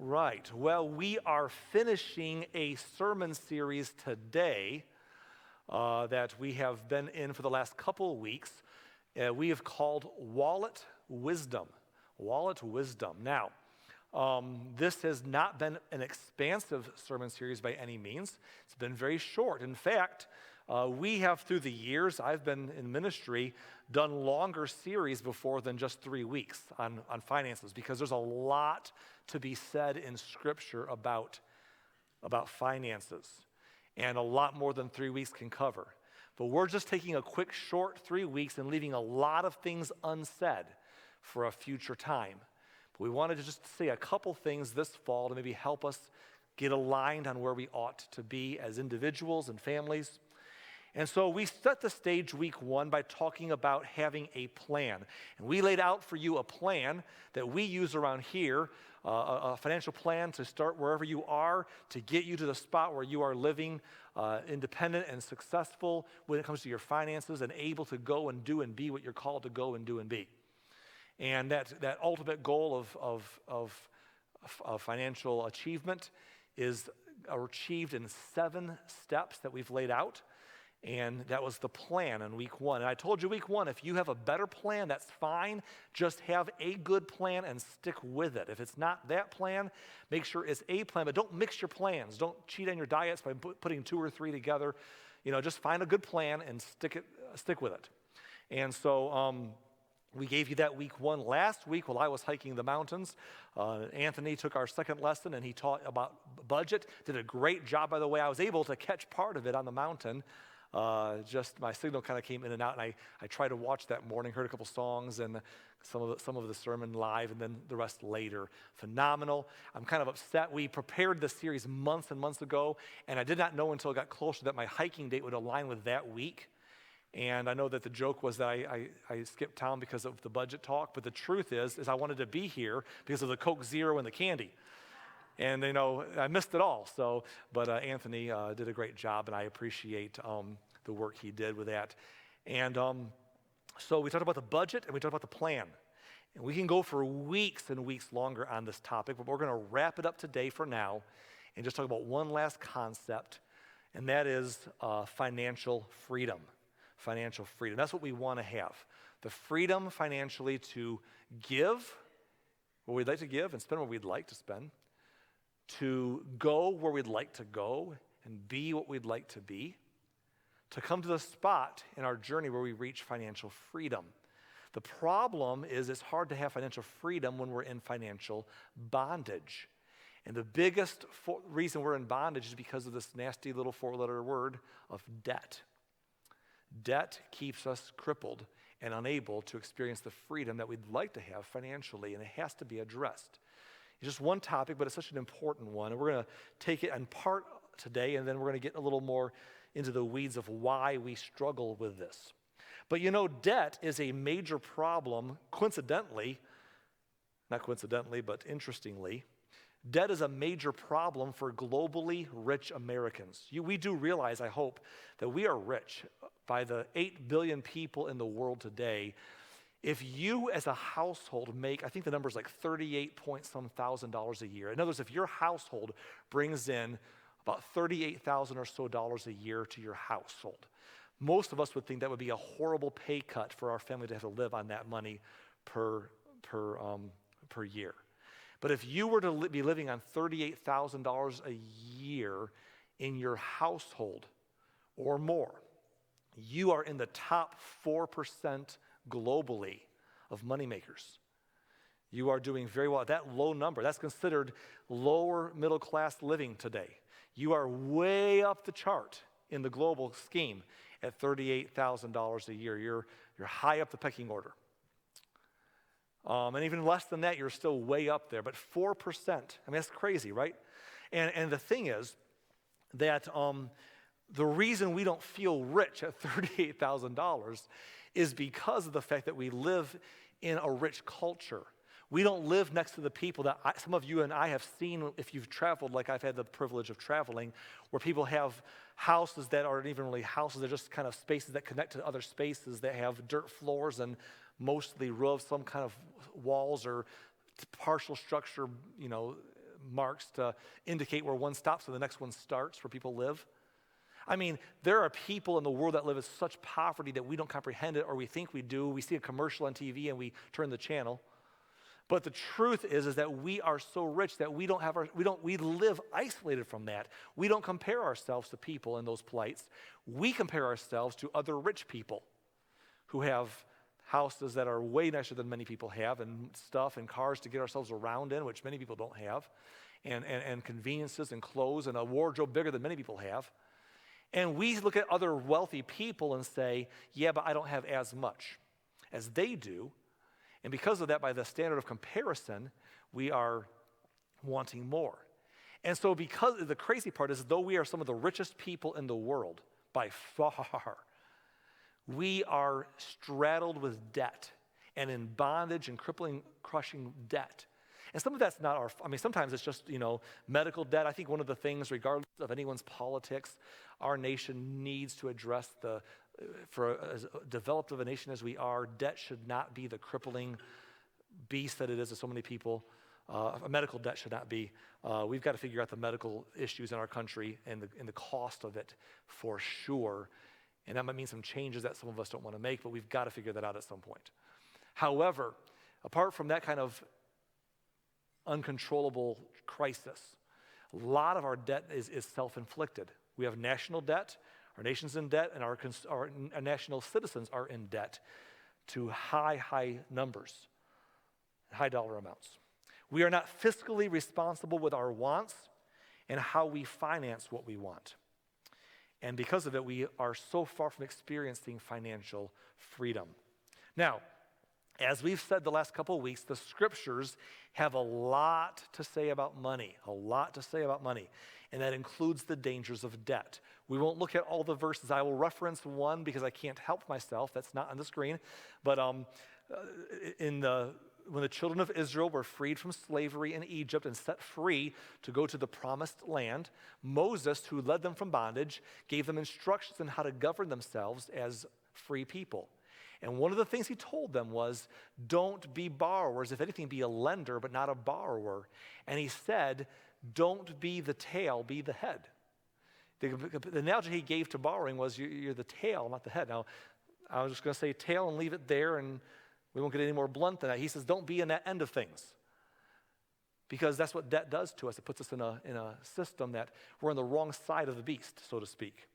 Right. Well, we are finishing a sermon series today that we have been in for the last couple of weeks. We have called Wallet Wisdom. Wallet Wisdom. Now, this has not been an expansive sermon series by any means. It's been very short. In fact, we have through the years, I've been in ministry, done longer series before than just 3 weeks on finances, because there's a lot to be said in Scripture about finances, and a lot more than 3 weeks can cover. But we're just taking a quick short 3 weeks and leaving a lot of things unsaid for a future time. But we wanted to just say a couple things this fall to maybe help us get aligned on where we ought to be as individuals and families. And so we set the stage week one by talking about having a plan. And we laid out for you a plan that we use around here, a financial plan to start wherever you are, to get you to the spot where you are living independent and successful when it comes to your finances and able to go and do and be what you're called to go and do and be. And that ultimate goal of financial achievement is achieved in 7 steps that we've laid out. And that was the plan in week one. And I told you week one, if you have a better plan, that's fine. Just have a good plan and stick with it. If it's not that plan, make sure it's a plan, but don't mix your plans. Don't cheat on your diets by putting 2 or 3 together. Just find a good plan and stick with it. And so we gave you that week one. Last week while I was hiking the mountains, Anthony took our second lesson and he taught about budget. Did a great job, by the way. I was able to catch part of it on the mountain. Just my signal kind of came in and out, and I tried to watch that morning, heard a couple songs and some of the sermon live, and then the rest later. Phenomenal. I'm kind of upset. We prepared this series months and months ago, and I did not know until it got closer that my hiking date would align with that week. And I know that the joke was that I skipped town because of the budget talk, but the truth is I wanted to be here because of the Coke Zero and the candy. And, I missed it all. But Anthony did a great job, and I appreciate the work he did with that. And so we talked about the budget, and we talked about the plan. And we can go for weeks and weeks longer on this topic, but we're going to wrap it up today for now and just talk about one last concept, and that is financial freedom. Financial freedom. That's what we want to have. The freedom financially to give what we'd like to give and spend what we'd like to spend, to go where we'd like to go and be what we'd like to be, to come to the spot in our journey where we reach financial freedom. The problem is it's hard to have financial freedom when we're in financial bondage. And the biggest reason we're in bondage is because of this nasty little 4-letter word of debt. Debt keeps us crippled and unable to experience the freedom that we'd like to have financially, and it has to be addressed. It's just one topic, but it's such an important one. And we're going to take it in part today, and then we're going to get a little more into the weeds of why we struggle with this. But debt is a major problem, not coincidentally, but interestingly. Debt is a major problem for globally rich Americans. We do realize, I hope, that we are rich. By the 8 billion people in the world today, if you as a household make, I think the number is like $38,000 a year. In other words, if your household brings in about $38,000 or so a year to your household, most of us would think that would be a horrible pay cut for our family to have to live on that money per year. But if you were to be living on $38,000 a year in your household or more, you are in the top 4% globally of moneymakers. You are doing very well. That low number, that's considered lower middle class living today. You are way up the chart in the global scheme at $38,000 a year. You're high up the pecking order. And even less than that, you're still way up there. But 4%, that's crazy, right? And the thing is that the reason we don't feel rich at $38,000 is because of the fact that we live in a rich culture. We don't live next to the people that some of you and I have seen if you've traveled, like I've had the privilege of traveling, where people have houses that aren't even really houses. They're just kind of spaces that connect to other spaces that have dirt floors and mostly roofs, some kind of walls or partial structure, marks to indicate where one stops and the next one starts, where people live. I mean, there are people in the world that live in such poverty that we don't comprehend it, or we think we do. We see a commercial on TV and we turn the channel. But the truth is that we are so rich that we live isolated from that. We don't compare ourselves to people in those plights. We compare ourselves to other rich people who have houses that are way nicer than many people have, and stuff and cars to get ourselves around in, which many people don't have, and conveniences and clothes and a wardrobe bigger than many people have. And we look at other wealthy people and say, yeah, but I don't have as much as they do. And because of that, by the standard of comparison, we are wanting more. And so because the crazy part is, though we are some of the richest people in the world, by far, we are straddled with debt and in bondage and crippling, crushing debt. And some of that's not sometimes it's just, medical debt. I think one of the things, regardless of anyone's politics, our nation needs to address for as developed of a nation as we are, debt should not be the crippling beast that it is to so many people. Medical debt should not be. We've got to figure out the medical issues in our country and the cost of it for sure. And that might mean some changes that some of us don't want to make, but we've got to figure that out at some point. However, apart from that kind of uncontrollable crisis, a lot of our debt is self-inflicted. We have national debt, our nation's in debt, and our national citizens are in debt to high numbers, high dollar amounts. We are not fiscally responsible with our wants and how we finance what we want. And because of it, we are so far from experiencing financial freedom. Now, as we've said the last couple of weeks, the scriptures have a lot to say about money, and that includes the dangers of debt. We won't look at all the verses. I will reference one because I can't help myself. That's not on the screen. But when the children of Israel were freed from slavery in Egypt and set free to go to the promised land, Moses, who led them from bondage, gave them instructions on how to govern themselves as free people. And one of the things he told them was, don't be borrowers. If anything, be a lender, but not a borrower. And he said, don't be the tail, be the head. The analogy he gave to borrowing was, you're the tail, not the head. Now, I was just going to say tail and leave it there, and we won't get any more blunt than that. He says, don't be in that end of things. Because that's what debt does to us. It puts us in a system that we're on the wrong side of the beast, so to speak.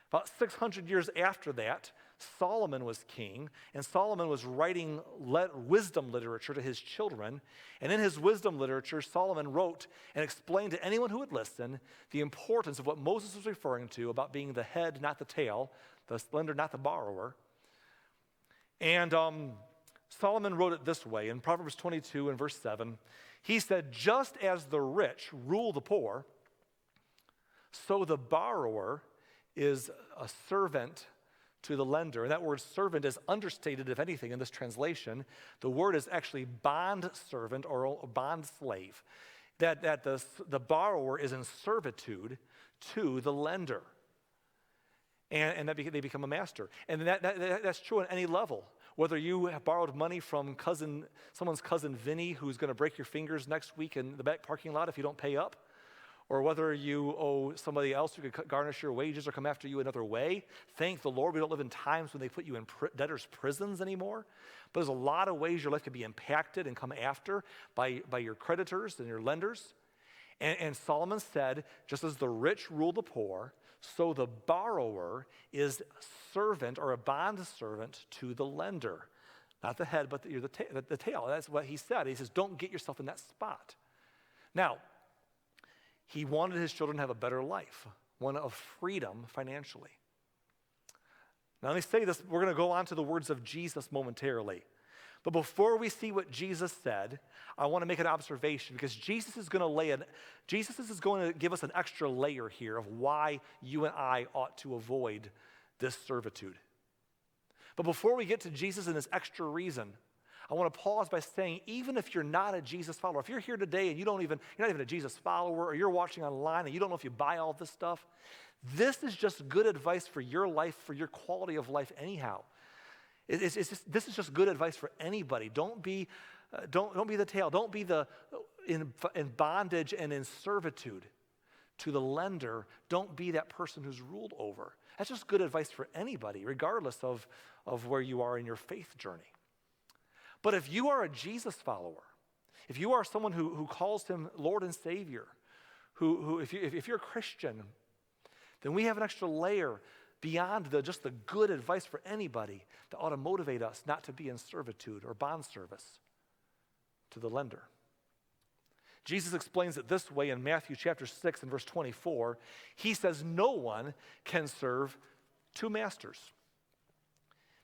About 600 years after that, Solomon was king, and Solomon was writing wisdom literature to his children. And in his wisdom literature, Solomon wrote and explained to anyone who would listen the importance of what Moses was referring to about being the head, not the tail, the lender, not the borrower. And Solomon wrote it this way in Proverbs 22 and verse 7. He said, just as the rich rule the poor, so the borrower is a servant to the lender. And that word servant is understated, if anything, in this translation. The word is actually bond servant or bond slave. That the borrower is in servitude to the lender. And that they become a master. And that's true on any level. Whether you have borrowed money from someone's cousin Vinny, who's going to break your fingers next week in the back parking lot if you don't pay up, or whether you owe somebody else who could garnish your wages or come after you another way. Thank the Lord we don't live in times when they put you in debtors' prisons anymore. But there's a lot of ways your life can be impacted and come after by your creditors and your lenders. And Solomon said, just as the rich rule the poor, so the borrower is a servant or a bond servant to the lender. Not the head, but you're the tail. That's what he said. He says, don't get yourself in that spot. Now, he wanted his children to have a better life, one of freedom financially. Now let me say this, we're going to go on to the words of Jesus momentarily. But before we see what Jesus said, I want to make an observation because Jesus is going to give us an extra layer here of why you and I ought to avoid this servitude. But before we get to Jesus and this extra reason, I want to pause by saying, even if you're not a Jesus follower, if you're here today and you're not even a Jesus follower, or you're watching online and you don't know if you buy all this stuff, this is just good advice for your life, for your quality of life anyhow. This is just good advice for anybody. Don't be the tail. Don't be in bondage and in servitude to the lender, don't be that person who's ruled over. That's just good advice for anybody, regardless of where you are in your faith journey. But if you are a Jesus follower, if you are someone who calls him Lord and Savior, if you're a Christian, then we have an extra layer beyond just the good advice for anybody that ought to motivate us not to be in servitude or bond service to the lender. Jesus explains it this way in Matthew chapter 6 and verse 24. He says, no one can serve two masters.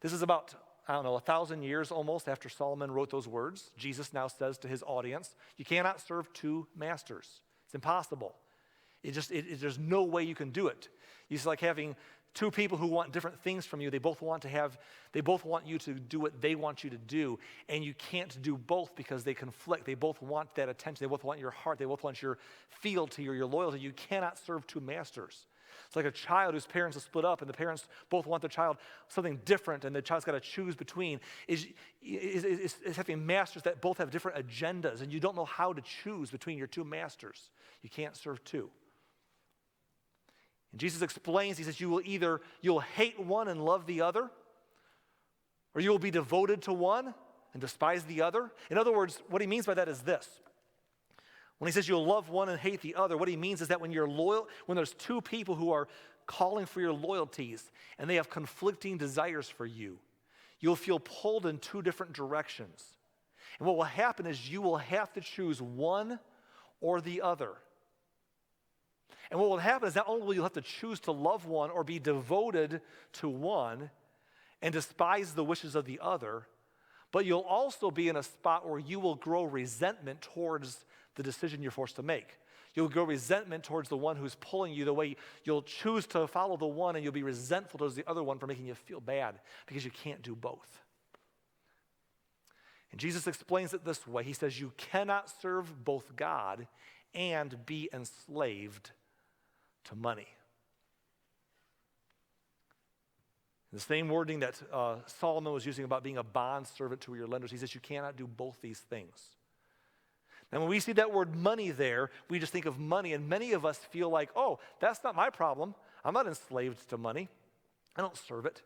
This is about, 1,000 years almost after Solomon wrote those words. Jesus now says to his audience, you cannot serve two masters. It's impossible. There's no way you can do it. It's like having two people who want different things from you. They both want you to do what they want you to do, and you can't do both because they conflict. They both want that attention. They both want your heart. They both want your fealty or your loyalty. You cannot serve two masters. It's like a child whose parents are split up, and the parents both want their child something different, and the child's got to choose between. Is having masters that both have different agendas, and you don't know how to choose between your two masters. You can't serve two. And Jesus explains, he says, you'll hate one and love the other, or you will be devoted to one and despise the other. In other words, what he means by that is this. When he says you'll love one and hate the other, what he means is that when you're loyal, when there's two people who are calling for your loyalties and they have conflicting desires for you, you'll feel pulled in two different directions. And what will happen is you will have to choose one or the other. And what will happen is not only will you have to choose to love one or be devoted to one and despise the wishes of the other, but you'll also be in a spot where you will grow resentment towards the decision you're forced to make. You'll grow resentment towards the one who's pulling you the way. You'll choose to follow the one, and you'll be resentful towards the other one for making you feel bad because you can't do both. And Jesus explains it this way. He says you cannot serve both God and be enslaved to money. The same wording that Solomon was using about being a bond servant to your lenders, he says you cannot do both these things. And when we see that word money there, we just think of money, and many of us feel like, oh, that's not my problem. I'm not enslaved to money. I don't serve it.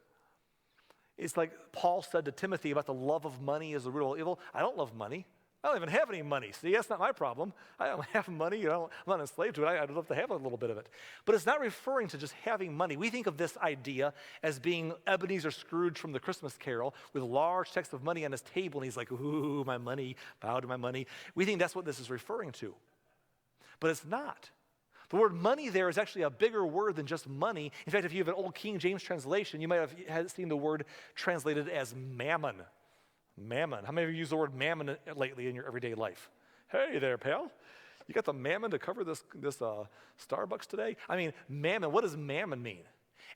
It's like Paul said to Timothy about the love of money is the root of all evil. I don't love money. I don't even have any money. See, that's not my problem. I don't have money. I'm not enslaved to it. I'd love to have a little bit of it. But it's not referring to just having money. We think of this idea as being Ebenezer Scrooge from the Christmas Carol with large checks of money on his table, and he's like, ooh, my money, bow to my money. We think that's what this is referring to. But it's not. The word money there is actually a bigger word than just money. In fact, if you have an old King James translation, you might have seen the word translated as mammon. Mammon. How many of you use the word mammon lately in your everyday life? Hey there, pal. You got the mammon to cover this Starbucks today? I mean, mammon, what does mammon mean?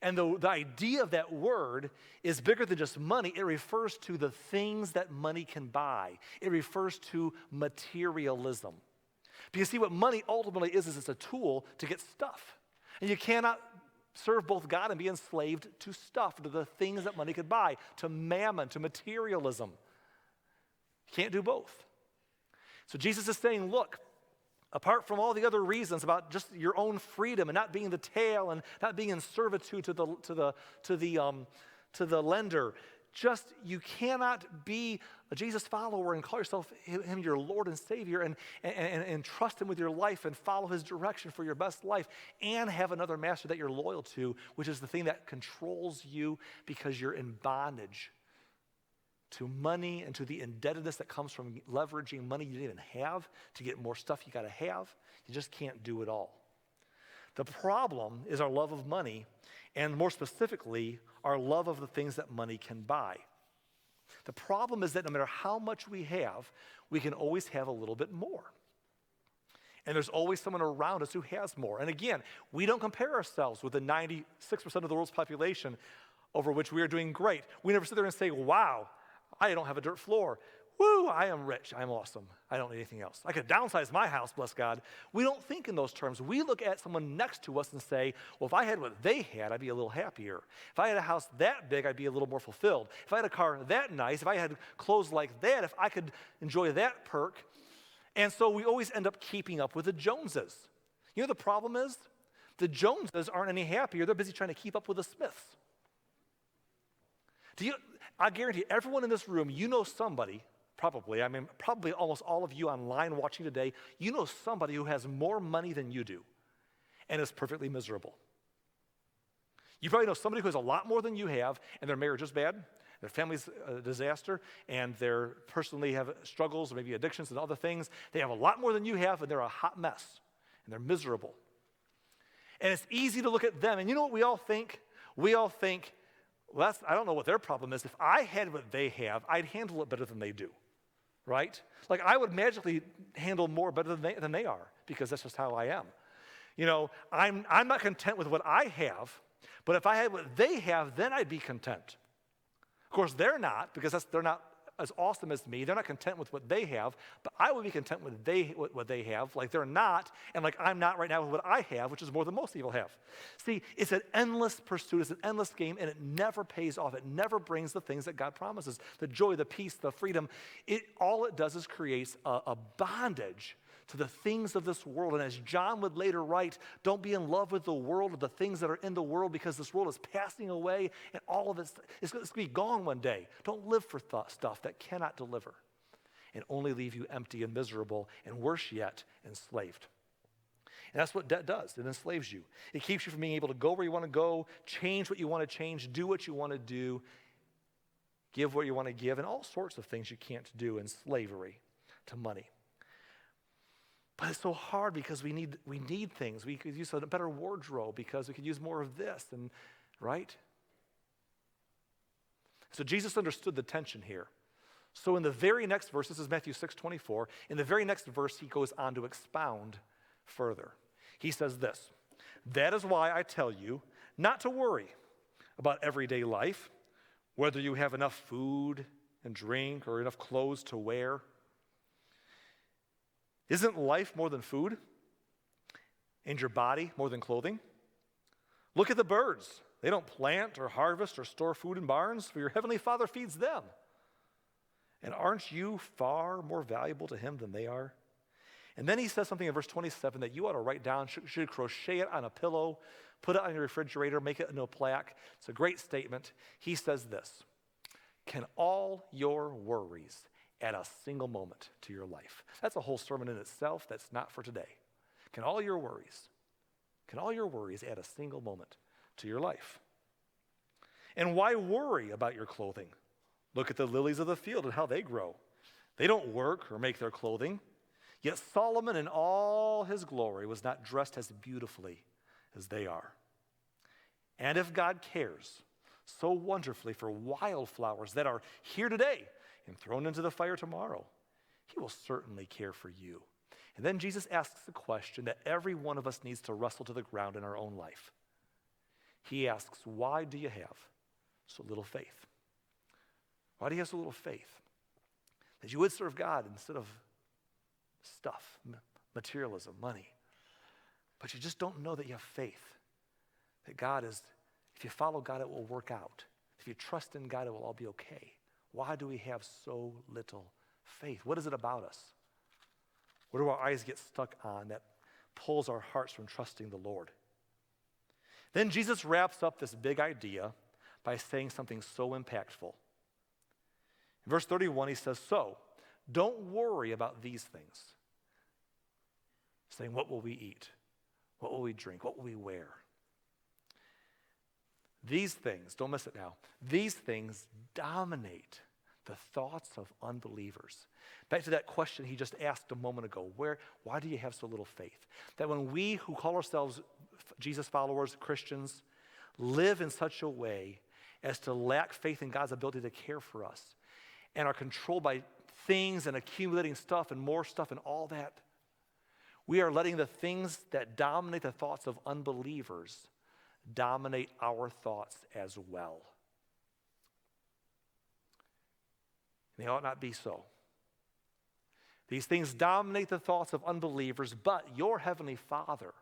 And the idea of that word is bigger than just money. It refers to the things that money can buy. It refers to materialism. Because see, what money ultimately is it's a tool to get stuff. And you cannot serve both God and be enslaved to stuff, to the things that money could buy, to mammon, to materialism. You can't do both. So Jesus is saying, look, apart from all the other reasons about just your own freedom and not being the tail and not being in servitude to the lender, just you cannot be a Jesus follower and call yourself him your Lord and Savior and trust him with your life and follow his direction for your best life and have another master that you're loyal to, which is the thing that controls you because you're in bondage to money and to the indebtedness that comes from leveraging money you didn't even have to get more stuff you got to have. You just can't do it all. The problem is our love of money, and more specifically, our love of the things that money can buy. The problem is that no matter how much we have, we can always have a little bit more. And there's always someone around us who has more. And again, we don't compare ourselves with the 96% of the world's population over which we are doing great. We never sit there and say, wow, I don't have a dirt floor. Woo, I am rich. I'm awesome. I don't need anything else. I could downsize my house, bless God. We don't think in those terms. We look at someone next to us and say, well, if I had what they had, I'd be a little happier. If I had a house that big, I'd be a little more fulfilled. If I had a car that nice, if I had clothes like that, if I could enjoy that perk. And so we always end up keeping up with the Joneses. You know the problem is? The Joneses aren't any happier. They're busy trying to keep up with the Smiths. I guarantee everyone in this room, you know somebody, probably almost all of you online watching today, you know somebody who has more money than you do and is perfectly miserable. You probably know somebody who has a lot more than you have, and their marriage is bad, their family's a disaster, and they personally have struggles, or maybe addictions and other things. They have a lot more than you have, and they're a hot mess, and they're miserable. And it's easy to look at them, and you know what we all think? We all think, well, I don't know what their problem is. If I had what they have, I'd handle it better than they do, right? Like I would magically handle more better than they are, because that's just how I am. You know, I'm not content with what I have, but if I had what they have, then I'd be content. Of course, they're not, because they're not as awesome as me. They're not content with what they have, but I would be content with what they have, like they're not, and like I'm not right now with what I have, which is more than most people have. See, it's an endless pursuit, it's an endless game, and it never pays off. It never brings the things that God promises, the joy, the peace, the freedom. All it does is creates a bondage to the things of this world. And as John would later write, don't be in love with the world or the things that are in the world, because this world is passing away and all of it's going to be gone one day. Don't live for stuff that cannot deliver and only leave you empty and miserable, and worse yet, enslaved. And that's what debt does. It enslaves you. It keeps you from being able to go where you want to go, change what you want to change, do what you want to do, give what you want to give, and all sorts of things you can't do in slavery to money. But it's so hard because we need things. We could use a better wardrobe because we could use more of this, and right? So Jesus understood the tension here. So in the very next verse, this is Matthew 6:24, in the very next verse, he goes on to expound further. He says this, that is why I tell you not to worry about everyday life, whether you have enough food and drink or enough clothes to wear. Isn't life more than food? And your body more than clothing? Look at the birds. They don't plant or harvest or store food in barns, for your heavenly Father feeds them. And aren't you far more valuable to him than they are? And then he says something in verse 27 that you ought to write down, should crochet it on a pillow, put it on your refrigerator, make it into a plaque. It's a great statement. He says this, can all your worries add a single moment to your life? That's a whole sermon in itself. That's not for today. Can all your worries add a single moment to your life? And why worry about your clothing? Look at the lilies of the field and how they grow. They don't work or make their clothing. Yet Solomon in all his glory was not dressed as beautifully as they are. And if God cares so wonderfully for wildflowers that are here today and thrown into the fire tomorrow, he will certainly care for you. And then Jesus asks a question that every one of us needs to wrestle to the ground in our own life. He asks, why do you have so little faith? Why do you have so little faith? That you would serve God instead of stuff, materialism, money. But you just don't know that you have faith. That God is, if you follow God, it will work out. If you trust in God, it will all be okay. Why do we have so little faith? What is it about us? What do our eyes get stuck on that pulls our hearts from trusting the Lord? Then Jesus wraps up this big idea by saying something so impactful. In verse 31, he says, so don't worry about these things. Saying, what will we eat? What will we drink? What will we wear? These things, don't miss it now, these things dominate the thoughts of unbelievers. Back to that question he just asked a moment ago, why do you have so little faith? That when we who call ourselves Jesus followers, Christians, live in such a way as to lack faith in God's ability to care for us and are controlled by things and accumulating stuff and more stuff and all that, we are letting the things that dominate the thoughts of unbelievers dominate our thoughts as well. They ought not be so. These things dominate the thoughts of unbelievers, but your heavenly Father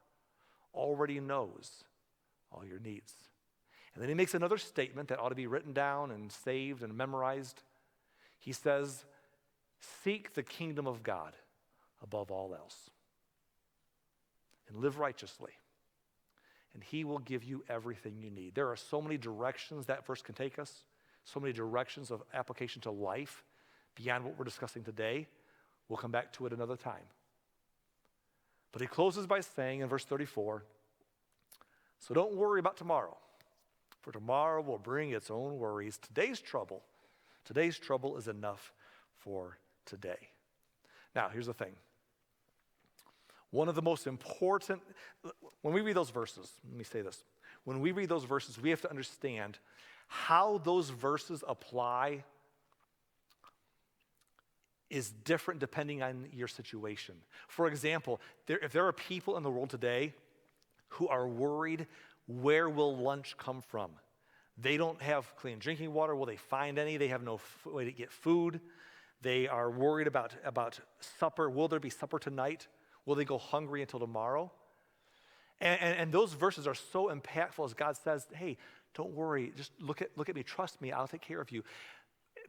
already knows all your needs. And then he makes another statement that ought to be written down and saved and memorized. He says, seek the kingdom of God above all else. And live righteously. And he will give you everything you need. There are so many directions that verse can take us, so many directions of application to life beyond what we're discussing today. We'll come back to it another time. But he closes by saying in verse 34, so don't worry about tomorrow, for tomorrow will bring its own worries. Today's trouble is enough for today. Now, here's the thing. One of the most important, when we read those verses, let me say this. When we read those verses, we have to understand how those verses apply is different depending on your situation. For example, if there are people in the world today who are worried, where will lunch come from? They don't have clean drinking water. Will they find any? They have no way to get food. They are worried about supper. Will there be supper tonight? Will they go hungry until tomorrow? And those verses are so impactful as God says, hey, don't worry. Just look at me. Trust me. I'll take care of you.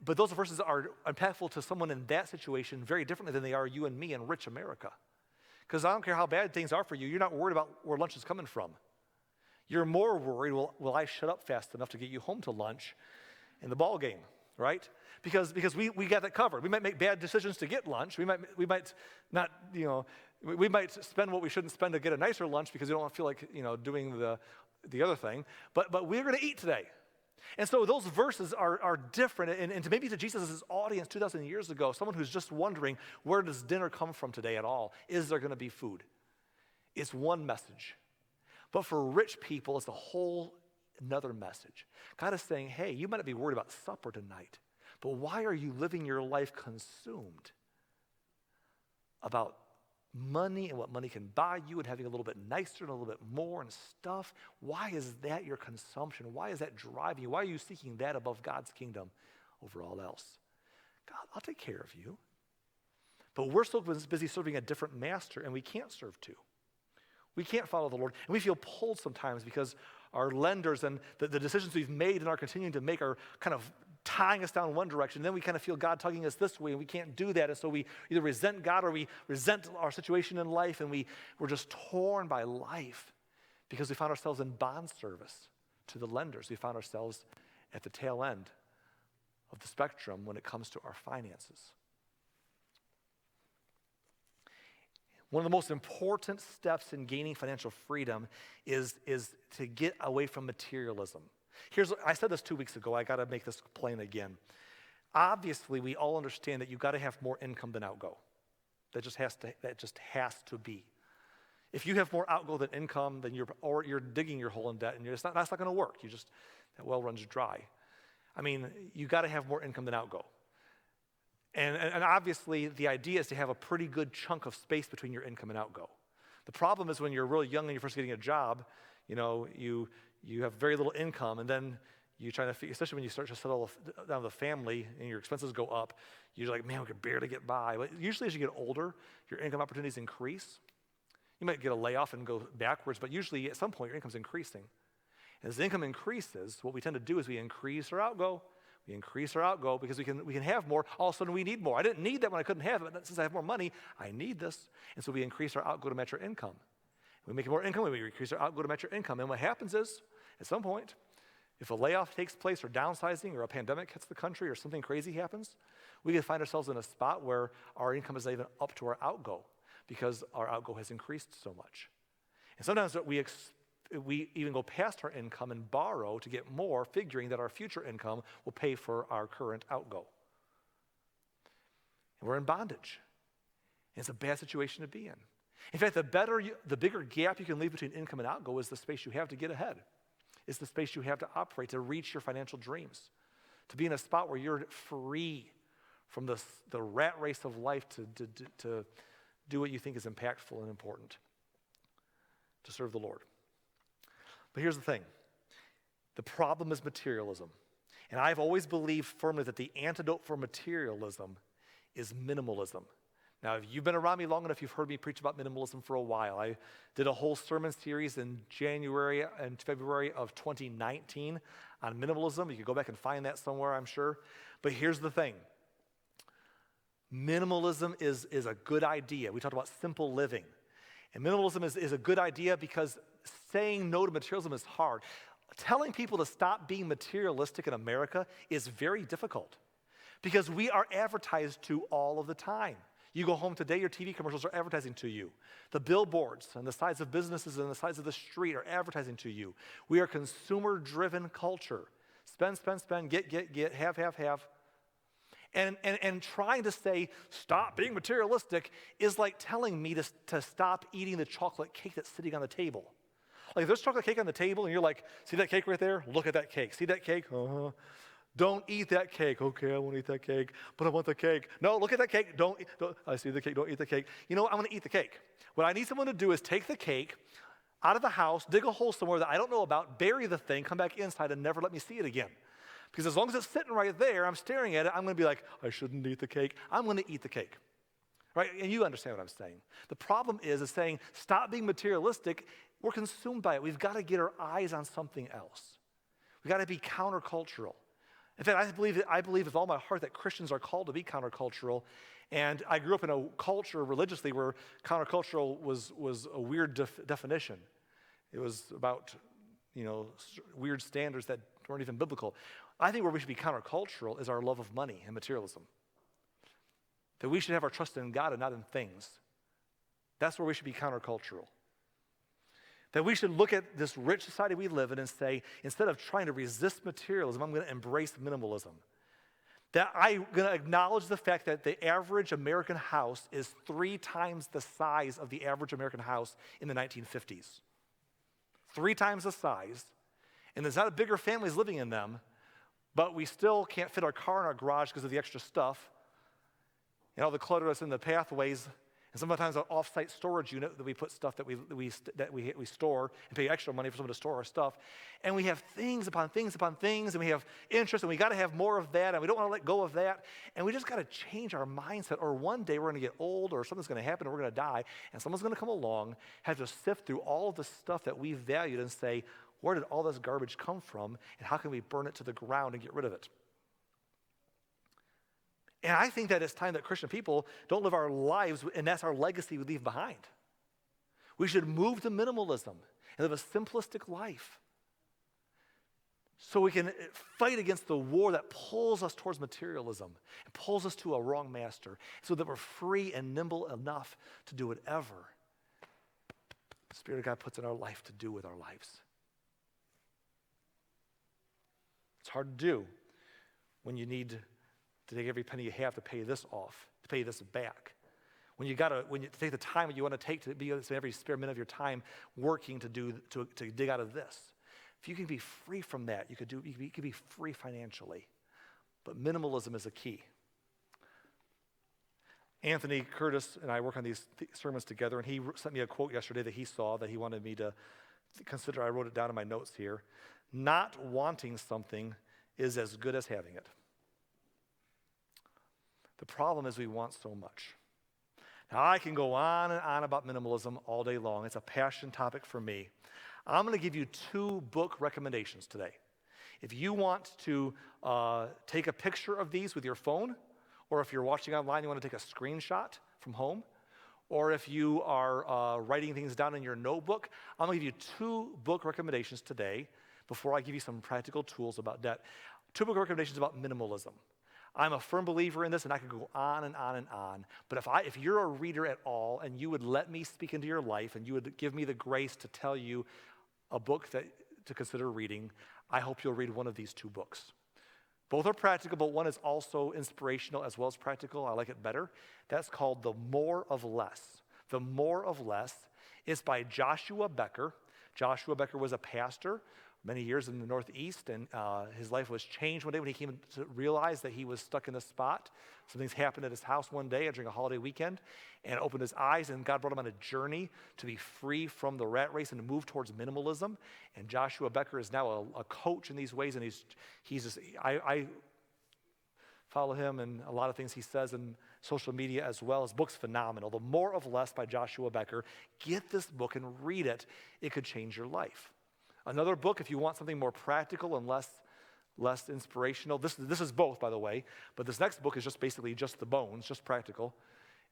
But those verses are impactful to someone in that situation very differently than they are you and me in rich America. Because I don't care how bad things are for you, you're not worried about where lunch is coming from. You're more worried, will I shut up fast enough to get you home to lunch in the ball game, right? Because we got that covered. We might make bad decisions to get lunch. We might not, we might spend what we shouldn't spend to get a nicer lunch because we don't feel like, doing the other thing. But we're going to eat today. And so those verses are different, and maybe to Jesus' audience 2,000 years ago, someone who's just wondering, where does dinner come from today at all? Is there going to be food? It's one message. But for rich people, it's a whole another message. God is saying, hey, you might not be worried about supper tonight, but why are you living your life consumed about money and what money can buy you and having a little bit nicer and a little bit more and stuff? Why is that your consumption? Why is that driving you? Why are you seeking that above God's kingdom over all else? God, I'll take care of you. But we're so busy serving a different master, and we can't serve two. We can't follow the Lord. And we feel pulled sometimes because our lenders and the decisions we've made and are continuing to make are kind of tying us down one direction. Then we kind of feel God tugging us this way, and we can't do that. And so we either resent God or we resent our situation in life, and we're just torn by life because we found ourselves in bond service to the lenders. We found ourselves at the tail end of the spectrum when it comes to our finances. One of the most important steps in gaining financial freedom is to get away from materialism. I said this 2 weeks ago. I got to make this plain again. Obviously, we all understand that you've got to have more income than outgo. That just has to be. If you have more outgo than income, then you're digging your hole in debt, and that's not going to work. That well runs dry. I mean, you got to have more income than outgo. And obviously, the idea is to have a pretty good chunk of space between your income and outgo. The problem is when you're really young and you're first getting a job, you have very little income, and then you're trying to, especially when you start to settle down with a family and your expenses go up, you're like, man, we could barely get by. But usually as you get older, your income opportunities increase. You might get a layoff and go backwards, but usually at some point your income's increasing. And as the income increases, what we tend to do is we increase our outgo. We increase our outgo because we can have more. All of a sudden we need more. I didn't need that when I couldn't have it, but since I have more money, I need this. And so we increase our outgo to match our income. We make more income, we increase our outgo to match our income. And what happens is, at some point, if a layoff takes place or downsizing or a pandemic hits the country or something crazy happens, we can find ourselves in a spot where our income is not even up to our outgo because our outgo has increased so much. And sometimes we even go past our income and borrow to get more, figuring that our future income will pay for our current outgo. And we're in bondage. And it's a bad situation to be in. In fact, the bigger gap you can leave between income and outgo is the space you have to get ahead. It's the space you have to operate to reach your financial dreams, to be in a spot where you're free from the rat race of life to do what you think is impactful and important, to serve the Lord. But here's the thing. The problem is materialism. And I've always believed firmly that the antidote for materialism is minimalism. Now, if you've been around me long enough, you've heard me preach about minimalism for a while. I did a whole sermon series in January and February of 2019 on minimalism. You can go back and find that somewhere, I'm sure. But here's the thing. Minimalism is a good idea. We talked about simple living. And minimalism is a good idea because saying no to materialism is hard. Telling people to stop being materialistic in America is very difficult because we are advertised to all of the time. You go home today, your TV commercials are advertising to you. The billboards on the sides of businesses and the sides of the street are advertising to you. We are a consumer-driven culture. Spend, spend, spend, get, have. And trying to say, stop being materialistic is like telling me to stop eating the chocolate cake that's sitting on the table. Like if there's chocolate cake on the table and you're like, see that cake right there? Look at that cake. See that cake? Uh-huh. Don't eat that cake. Okay, I won't eat that cake, but I want the cake. No, look at that cake. Don't I see the cake. Don't eat the cake. You know what? I'm going to eat the cake. What I need someone to do is take the cake out of the house, dig a hole somewhere that I don't know about, bury the thing, come back inside, and never let me see it again. Because as long as it's sitting right there, I'm staring at it, I'm going to be like, I shouldn't eat the cake. I'm going to eat the cake. Right? And you understand what I'm saying. The problem is saying, stop being materialistic. We're consumed by it. We've got to get our eyes on something else. We've got to be countercultural. In fact, I believe with all my heart that Christians are called to be countercultural. And I grew up in a culture religiously where countercultural was a weird definition. It was about, weird standards that weren't even biblical. I think where we should be countercultural is our love of money and materialism. That we should have our trust in God and not in things. That's where we should be countercultural. That we should look at this rich society we live in and say, instead of trying to resist materialism, I'm going to embrace minimalism. That I'm going to acknowledge the fact that the average American house is 3 times the size of the average American house in the 1950s. 3 times the size. And there's not a bigger families living in them, but we still can't fit our car in our garage because of the extra stuff and all the clutter that's in the pathways. And sometimes an off-site storage unit that we put stuff that we store and pay extra money for someone to store our stuff. And we have things upon things upon things, and we have interest, and we got to have more of that, and we don't want to let go of that. And we just got to change our mindset, or one day we're going to get old, or something's going to happen, or we're going to die, and someone's going to come along, have to sift through all of the stuff that we valued and say, where did all this garbage come from, and how can we burn it to the ground and get rid of it? And I think that it's time that Christian people don't live our lives, and that's our legacy we leave behind. We should move to minimalism and live a simplistic life so we can fight against the war that pulls us towards materialism and pulls us to a wrong master so that we're free and nimble enough to do whatever the Spirit of God puts in our life to do with our lives. It's hard to do when you need to take every penny you have to pay this off, to pay this back. When you take the time that you want to take to be every spare minute of your time working to dig out of this. If you can be free from that, you could be free financially. But minimalism is a key. Anthony Curtis and I work on these sermons together, and he sent me a quote yesterday that he saw that he wanted me to consider. I wrote it down in my notes here. Not wanting something is as good as having it. The problem is we want so much. Now, I can go on and on about minimalism all day long. It's a passion topic for me. I'm going to give you 2 book recommendations today. If you want to take a picture of these with your phone, or if you're watching online, you want to take a screenshot from home, or if you are writing things down in your notebook, I'm going to give you 2 book recommendations today before I give you some practical tools about debt. 2 book recommendations about minimalism. I'm a firm believer in this, and I could go on and on and on. But if you're a reader at all, and you would let me speak into your life, and you would give me the grace to tell you a book to consider reading, I hope you'll read one of these 2 books. Both are practical, but one is also inspirational as well as practical. I like it better. That's called The More of Less. The More of Less is by Joshua Becker. Joshua Becker was a pastor many years in the Northeast, and his life was changed one day when he came to realize that he was stuck in a spot. Some things happened at his house one day during a holiday weekend, and opened his eyes, and God brought him on a journey to be free from the rat race and to move towards minimalism. And Joshua Becker is now a coach in these ways, and he's just, I follow him and a lot of things he says in social media as well. His book's phenomenal. The More of Less by Joshua Becker. Get this book and read it. It could change your life. Another book, if you want something more practical and less less inspirational. This is both, by the way, but this next book is just basically just the bones, just practical,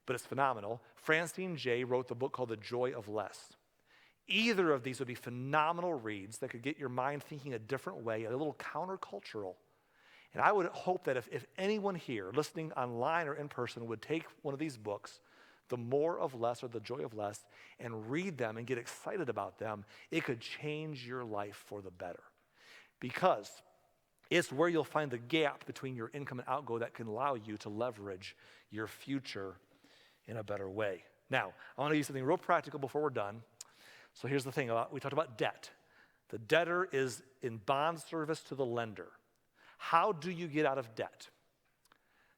but it's phenomenal. Francine J. wrote the book called The Joy of Less. Either of these would be phenomenal reads that could get your mind thinking a different way, a little countercultural. And I would hope that if anyone here listening online or in person would take one of these books, The More of Less or The Joy of Less, and read them and get excited about them, it could change your life for the better. Because it's where you'll find the gap between your income and outgo that can allow you to leverage your future in a better way. Now, I want to use something real practical before we're done. So here's the thing, we talked about debt. The debtor is in bond service to the lender. How do you get out of debt?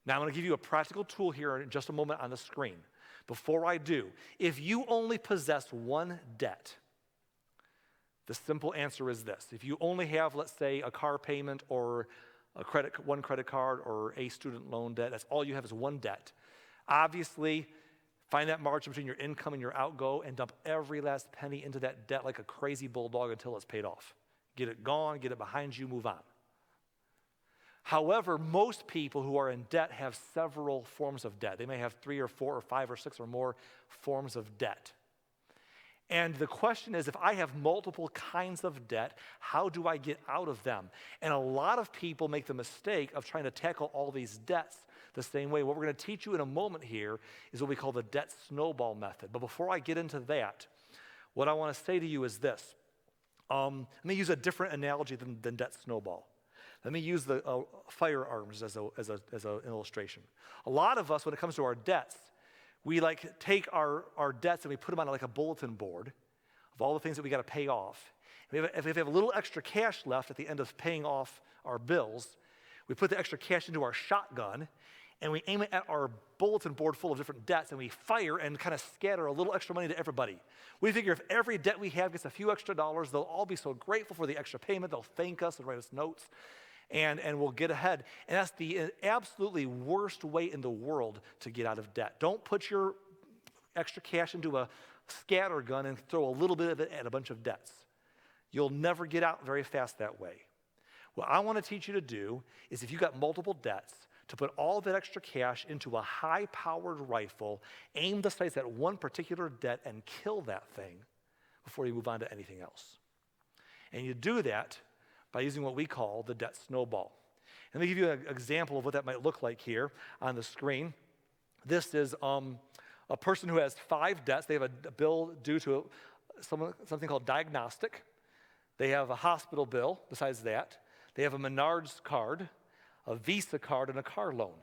Now I'm going to give you a practical tool here in just a moment on the screen. Before I do, if you only possess one debt, the simple answer is this. If you only have, let's say, a car payment or one credit card or a student loan debt, that's all you have is one debt. Obviously, find that margin between your income and your outgo and dump every last penny into that debt like a crazy bulldog until it's paid off. Get it gone, get it behind you, move on. However, most people who are in debt have several forms of debt. They may have 3 or 4 or 5 or 6 or more forms of debt. And the question is, if I have multiple kinds of debt, how do I get out of them? And a lot of people make the mistake of trying to tackle all these debts the same way. What we're going to teach you in a moment here is what we call the debt snowball method. But before I get into that, what I want to say to you is this. Let me use a different analogy than debt snowball. Let me use the firearms as an illustration. A lot of us, when it comes to our debts, we take our debts and we put them on a bulletin board of all the things that we got to pay off. If we have a little extra cash left at the end of paying off our bills, we put the extra cash into our shotgun and we aim it at our bulletin board full of different debts and we fire and kind of scatter a little extra money to everybody. We figure if every debt we have gets a few extra dollars, they'll all be so grateful for the extra payment, they'll thank us and write us notes. And we'll get ahead. And that's the absolutely worst way in the world to get out of debt. Don't put your extra cash into a scatter gun and throw a little bit of it at a bunch of debts. You'll never get out very fast that way. What I want to teach you to do is if you've got multiple debts, to put all of that extra cash into a high-powered rifle, aim the sights at one particular debt and kill that thing before you move on to anything else. And you do that by using what we call the debt snowball. And let me give you an example of what that might look like here on the screen. This is a person who has 5 debts. They have a bill due to something called diagnostic. They have a hospital bill besides that. They have a Menards card, a Visa card, and a car loan.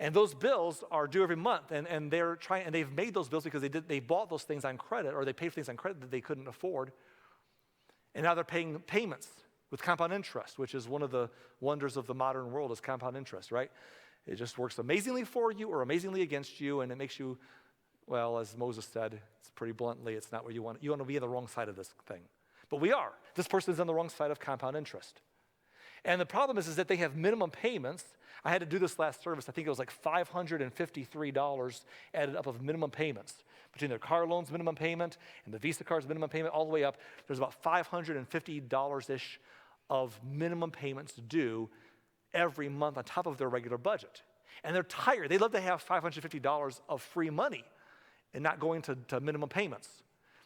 And those bills are due every month, and they've made those bills because they bought those things on credit, or they paid for things on credit that they couldn't afford. And now they're paying payments with compound interest, which is one of the wonders of the modern world is compound interest, right? It just works amazingly for you or amazingly against you, and it makes you, well, as Moses said, it's pretty bluntly, it's not where you want. You want to be on the wrong side of this thing. But we are. This person is on the wrong side of compound interest. And the problem is that they have minimum payments. I had to do this last service. I think it was like $553 added up of minimum payments. Between their car loans minimum payment and the Visa card's minimum payment all the way up, there's about $550-ish of minimum payments due every month on top of their regular budget. And they're tired. They'd love to have $550 of free money and not going to minimum payments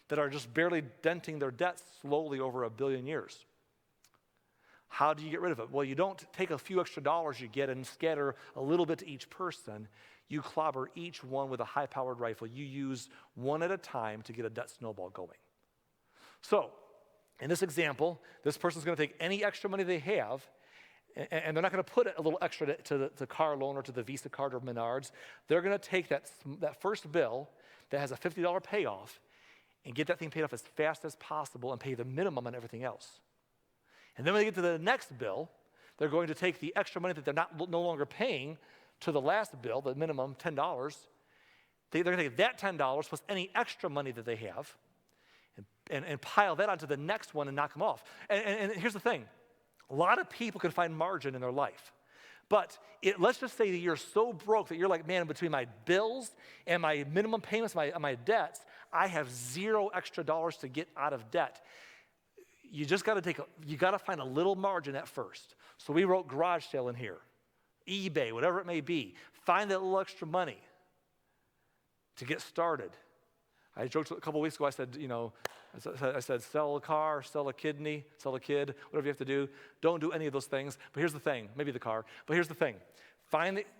that are just barely denting their debts slowly over 1 billion years. How do you get rid of it? Well, you don't take a few extra dollars you get and scatter a little bit to each person. You clobber each one with a high-powered rifle. You use one at a time to get a debt snowball going. So, in this example, this person's going to take any extra money they have, and they're not going to put a little extra to the car loan or to the Visa card or Menards. They're going to take that first bill that has a $50 payoff and get that thing paid off as fast as possible and pay the minimum on everything else. And then when they get to the next bill, they're going to take the extra money that they're no longer paying to the last bill, the minimum $10. They're going to take that $10 plus any extra money that they have and pile that onto the next one and knock them off. And here's the thing. A lot of people can find margin in their life. But let's just say that you're so broke that you're like, man, between my bills and my minimum payments, my debts, I have 0 extra dollars to get out of debt. you just got to you got to find a little margin at first. So we wrote garage sale in here, eBay, whatever it may be. Find that little extra money to get started. I joked a couple weeks ago, I said, I said, sell a car, sell a kidney, sell a kid, whatever you have to do. Don't do any of those things. But here's the thing, maybe the car, but here's the thing.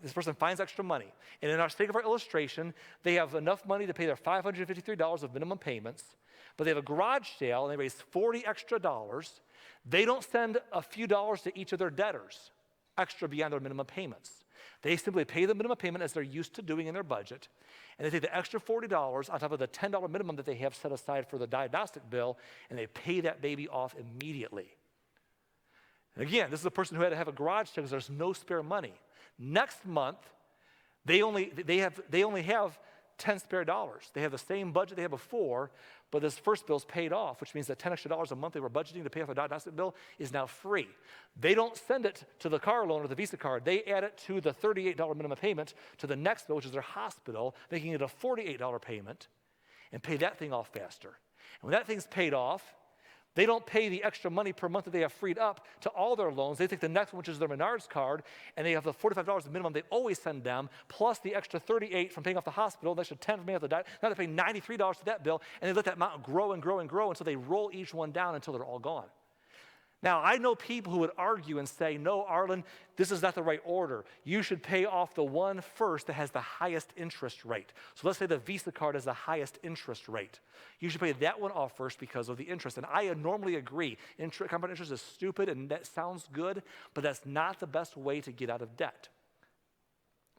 This person finds extra money. And in our sake of our illustration, they have enough money to pay their $553 of minimum payments, but they have a garage sale and they raise $40 extra. They don't send a few dollars to each of their debtors, extra beyond their minimum payments. They simply pay the minimum payment as they're used to doing in their budget, and they take the extra $40 on top of the $10 minimum that they have set aside for the diagnostic bill, and they pay that baby off immediately. And again, this is a person who had to have a garage sale because there's no spare money. Next month, they only have 10 spare dollars. They have the same budget they had before, but this first bill's paid off, which means that $10 extra a month they were budgeting to pay off a diagnostic bill is now free. They don't send it to the car loan or the Visa card. They add it to the $38 minimum payment to the next bill, which is their hospital, making it a $48 payment, and pay that thing off faster. And when that thing's paid off, they don't pay the extra money per month that they have freed up to all their loans. They take the next one, which is their Menards card, and they have the $45 minimum they always send them, plus the extra $38 from paying off the hospital, the extra $10 from paying off the diet. Now they pay $93 to that bill, and they let that amount grow and grow and grow until they roll each one down until they're all gone. Now, I know people who would argue and say, no, Arlen, this is not the right order. You should pay off the one first that has the highest interest rate. So let's say the Visa card has the highest interest rate. You should pay that one off first because of the interest. And I normally agree. Compound interest is stupid and that sounds good, but that's not the best way to get out of debt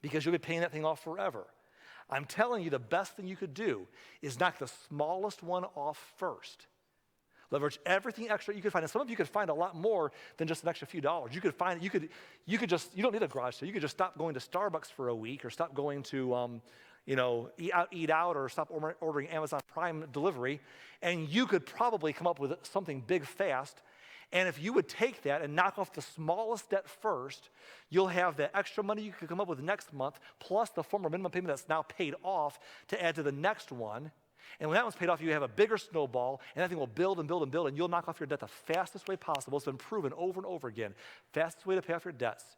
because you'll be paying that thing off forever. I'm telling you, the best thing you could do is knock the smallest one off first. Leverage everything extra you could find. And some of you could find a lot more than just an extra few dollars. You don't need a garage sale. You could just stop going to Starbucks for a week or stop going to, eat out or stop ordering Amazon Prime delivery. And you could probably come up with something big fast. And if you would take that and knock off the smallest debt first, you'll have the extra money you could come up with next month, plus the former minimum payment that's now paid off to add to the next one. And when that one's paid off, you have a bigger snowball, and that thing will build and build and build, and you'll knock off your debt the fastest way possible. It's been proven over and over again. Fastest way to pay off your debts,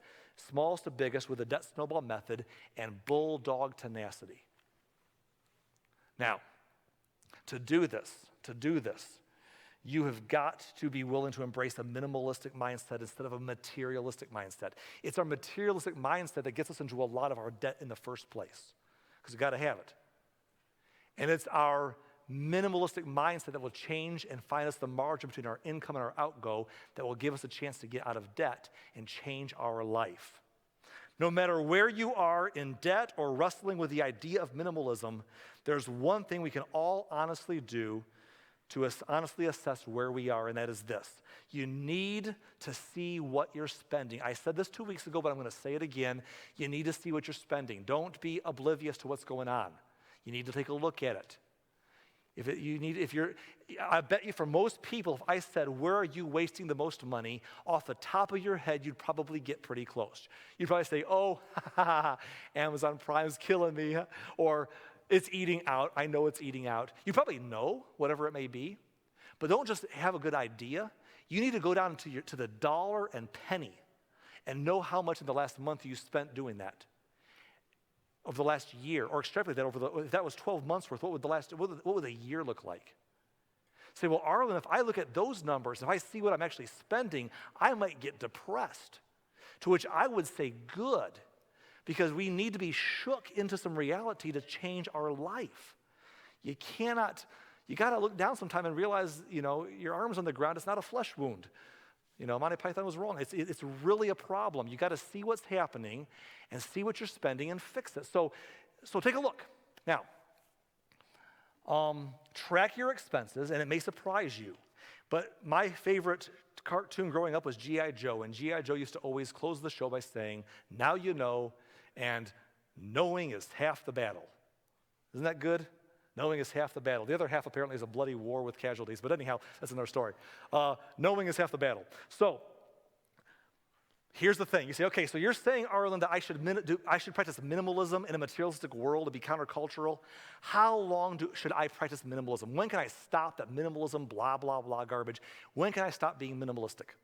smallest to biggest with the debt snowball method and bulldog tenacity. Now, to do this, you have got to be willing to embrace a minimalistic mindset instead of a materialistic mindset. It's our materialistic mindset that gets us into a lot of our debt in the first place, because we've got to have it. And it's our minimalistic mindset that will change and find us the margin between our income and our outgo that will give us a chance to get out of debt and change our life. No matter where you are in debt or wrestling with the idea of minimalism, there's one thing we can all honestly do to honestly assess where we are, and that is this. You need to see what you're spending. I said this 2 weeks ago, but I'm going to say it again. You need to see what you're spending. Don't be oblivious to what's going on. You need to take a look at it. I bet you for most people, if I said, where are you wasting the most money, off the top of your head, you'd probably get pretty close. You'd probably say, oh, Amazon Prime's killing me, or it's eating out. I know it's eating out. You probably know, whatever it may be, but don't just have a good idea. You need to go down to the dollar and penny and know how much in the last month you spent doing that. Over the last year, or extrapolate that if that was 12 months worth, what would a year look like? Say, well, Arlen, if I look at those numbers, if I see what I'm actually spending, I might get depressed. To which I would say, good, because we need to be shook into some reality to change our life. You got to look down sometime and realize, your arm's on the ground, it's not a flesh wound. Monty Python was wrong. It's really a problem. You got to see what's happening and see what you're spending and fix it. So take a look. Now, track your expenses, and it may surprise you. But my favorite cartoon growing up was G.I. Joe, and G.I. Joe used to always close the show by saying, now you know, and knowing is half the battle. Isn't that good? Knowing is half the battle. The other half apparently is a bloody war with casualties. But anyhow, that's another story. Knowing is half the battle. So Here's the thing. You say, okay, so you're saying, Arlen, that I should practice minimalism in a materialistic world to be countercultural. How long should I practice minimalism? When can I stop that minimalism, blah, blah, blah garbage? When can I stop being minimalistic?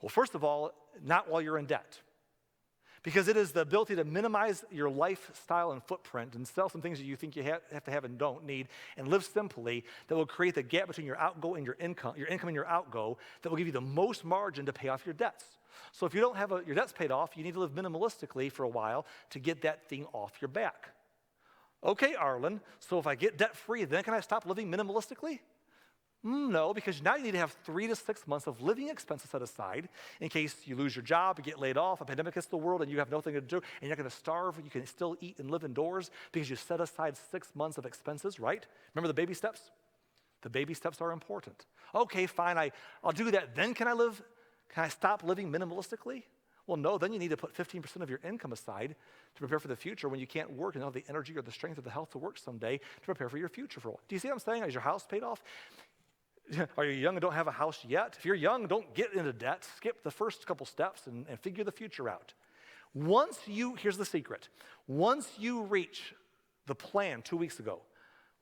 Well, first of all, not while you're in debt. Because it is the ability to minimize your lifestyle and footprint and sell some things that you think you have to have and don't need and live simply that will create the gap between your outgo and your income and your outgo that will give you the most margin to pay off your debts. So if you don't have your debts paid off, you need to live minimalistically for a while to get that thing off your back. Okay, Arlen, so if I get debt-free, then can I stop living minimalistically? No, because now you need to have 3 to 6 months of living expenses set aside in case you lose your job, you get laid off, a pandemic hits the world, and you have nothing to do, and you're not going to starve. You can still eat and live indoors because you set aside 6 months of expenses, right? Remember the baby steps? The baby steps are important. Okay, fine, I'll do that. Then can I stop living minimalistically? Well, no, then you need to put 15% of your income aside to prepare for the future when you can't work and don't have the energy or the strength or the health to work someday to prepare for your future. Do you see what I'm saying? Is your house paid off? Are you young and don't have a house yet? If you're young, don't get into debt. Skip the first couple steps and figure the future out. Here's the secret. Once you reach the plan 2 weeks ago,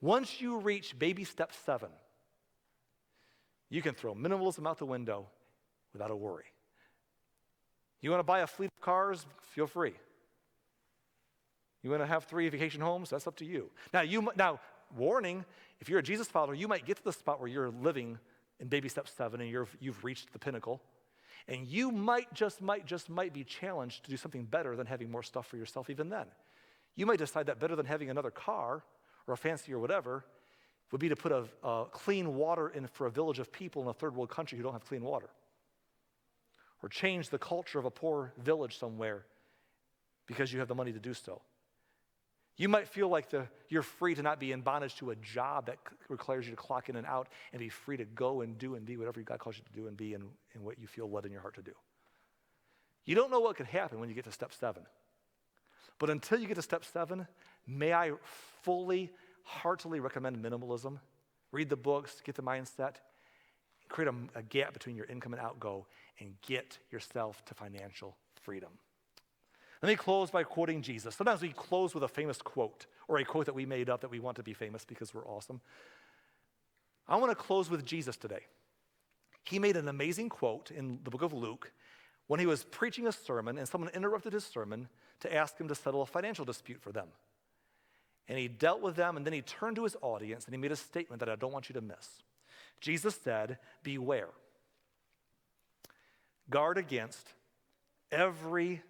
once you reach baby step 7, you can throw minimalism out the window without a worry. You want to buy a fleet of cars? Feel free. You want to have 3 vacation homes? That's up to you. Now, warning, if you're a Jesus follower, you might get to the spot where you're living in baby step 7 and you've reached the pinnacle, and you might be challenged to do something better than having more stuff for yourself even then. You might decide that better than having another car or a fancy or whatever would be to put a clean water in for a village of people in a third world country who don't have clean water. Or change the culture of a poor village somewhere because you have the money to do so. You might feel like you're free to not be in bondage to a job that requires you to clock in and out and be free to go and do and be whatever God calls you to do and be in what you feel led in your heart to do. You don't know what could happen when you get to step 7. But until you get to step 7, may I fully, heartily recommend minimalism. Read the books, get the mindset, create a gap between your income and outgo, and get yourself to financial freedom. Let me close by quoting Jesus. Sometimes we close with a famous quote or a quote that we made up that we want to be famous because we're awesome. I want to close with Jesus today. He made an amazing quote in the book of Luke when he was preaching a sermon and someone interrupted his sermon to ask him to settle a financial dispute for them. And he dealt with them, and then he turned to his audience and he made a statement that I don't want you to miss. Jesus said, "Beware. Guard against every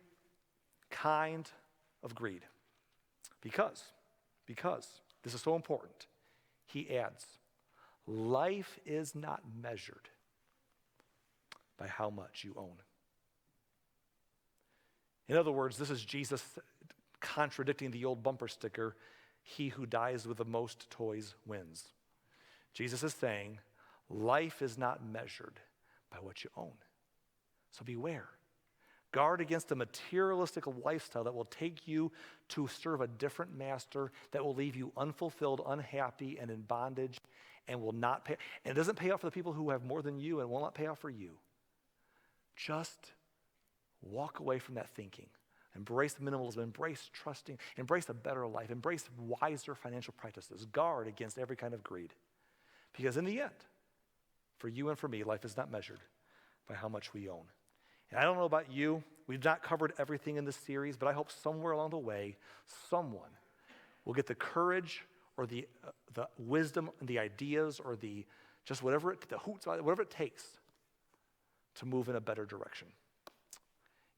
kind of greed." Because this is so important. He adds, life is not measured by how much you own. In other words, this is Jesus contradicting the old bumper sticker, "He who dies with the most toys wins." Jesus is saying, life is not measured by what you own. So beware. Guard against a materialistic lifestyle that will take you to serve a different master, that will leave you unfulfilled, unhappy, and in bondage, and will not pay. And it doesn't pay off for the people who have more than you, and will not pay off for you. Just walk away from that thinking. Embrace minimalism, embrace trusting, embrace a better life, embrace wiser financial practices. Guard against every kind of greed. Because in the end, for you and for me, life is not measured by how much we own. And I don't know about you, we've not covered everything in this series, but I hope somewhere along the way, someone will get the courage or the wisdom and the ideas or the whatever it takes to move in a better direction.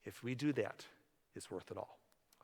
If we do that, it's worth it all.